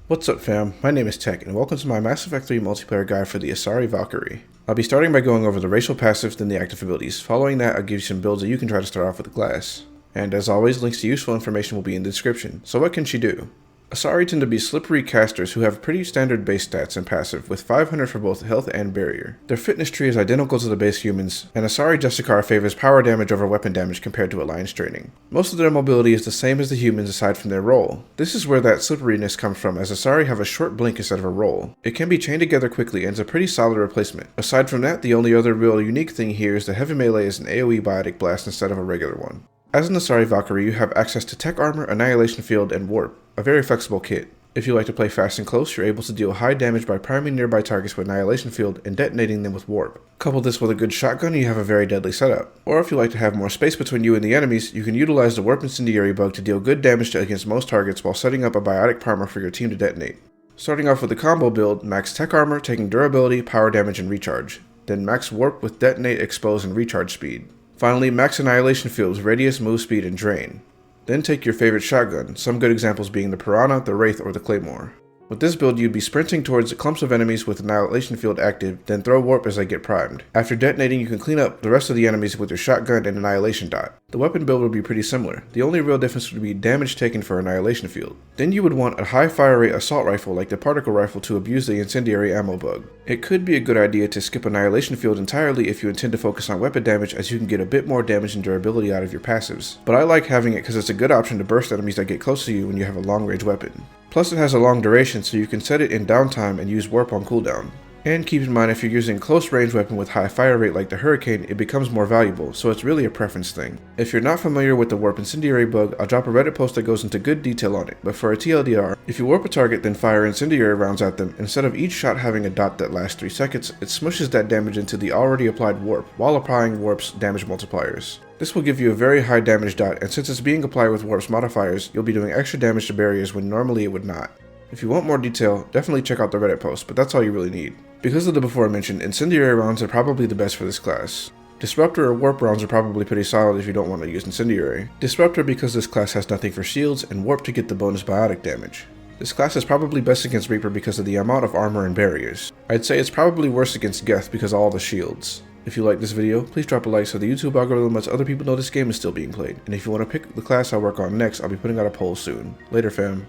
What's up fam, my name is Tech and welcome to my Mass Effect 3 multiplayer guide for the Asari Valkyrie. I'll be starting by going over the racial passives then the active abilities. Following that I'll give you some builds that you can try to start off with the class. And as always, links to useful information will be in the description. So what can she do? Asari tend to be slippery casters who have pretty standard base stats and passive, with 500 for both health and barrier. Their fitness tree is identical to the base humans, and Asari Justicar favors power damage over weapon damage compared to Alliance training. Most of their mobility is the same as the humans aside from their roll. This is where that slipperiness comes from, as Asari have a short blink instead of a roll. It can be chained together quickly and is a pretty solid replacement. Aside from that, the only other real unique thing here is the heavy melee is an AoE biotic blast instead of a regular one. As an Asari Valkyrie, you have access to Tech Armor, Annihilation Field, and Warp, a very flexible kit. If you like to play fast and close, you're able to deal high damage by priming nearby targets with Annihilation Field and detonating them with Warp. Couple this with a good shotgun and you have a very deadly setup. Or if you like to have more space between you and the enemies, you can utilize the Warp Incendiary Bug to deal good damage against most targets while setting up a biotic primer for your team to detonate. Starting off with the combo build, max Tech Armor, taking durability, power damage, and recharge. Then max Warp with detonate, expose, and recharge speed. Finally, max Annihilation Field with radius, move speed, and drain. Then take your favorite shotgun, some good examples being the Piranha, the Wraith, or the Claymore. With this build, you'd be sprinting towards clumps of enemies with Annihilation Field active, then throw Warp as they get primed. After detonating, you can clean up the rest of the enemies with your shotgun and Annihilation Dot. The weapon build would be pretty similar. The only real difference would be damage taken for Annihilation Field. Then you would want a high fire rate assault rifle like the Particle Rifle to abuse the Incendiary Ammo Bug. It could be a good idea to skip Annihilation Field entirely if you intend to focus on weapon damage, as you can get a bit more damage and durability out of your passives. But I like having it because it's a good option to burst enemies that get close to you when you have a long range weapon. Plus it has a long duration, so you can set it in downtime and use Warp on cooldown. And keep in mind, if you're using close range weapon with high fire rate like the Hurricane, it becomes more valuable, so it's really a preference thing. If you're not familiar with the Warp Incendiary Bug, I'll drop a Reddit post that goes into good detail on it, but for a TLDR, if you warp a target then fire incendiary rounds at them, instead of each shot having a dot that lasts 3 seconds, it smushes that damage into the already applied warp, while applying Warp's damage multipliers. This will give you a very high damage dot, and since it's being applied with Warp's modifiers, you'll be doing extra damage to barriers when normally it would not. If you want more detail, definitely check out the Reddit post, but that's all you really need. Because of the before mentioned, incendiary rounds are probably the best for this class. Disruptor or Warp rounds are probably pretty solid if you don't want to use incendiary. Disruptor because this class has nothing for shields, and Warp to get the bonus biotic damage. This class is probably best against Reaper because of the amount of armor and barriers. I'd say it's probably worse against Geth because of all the shields. If you like this video, please drop a like so the YouTube algorithm lets other people know this game is still being played. And if you want to pick the class I work on next, I'll be putting out a poll soon. Later fam.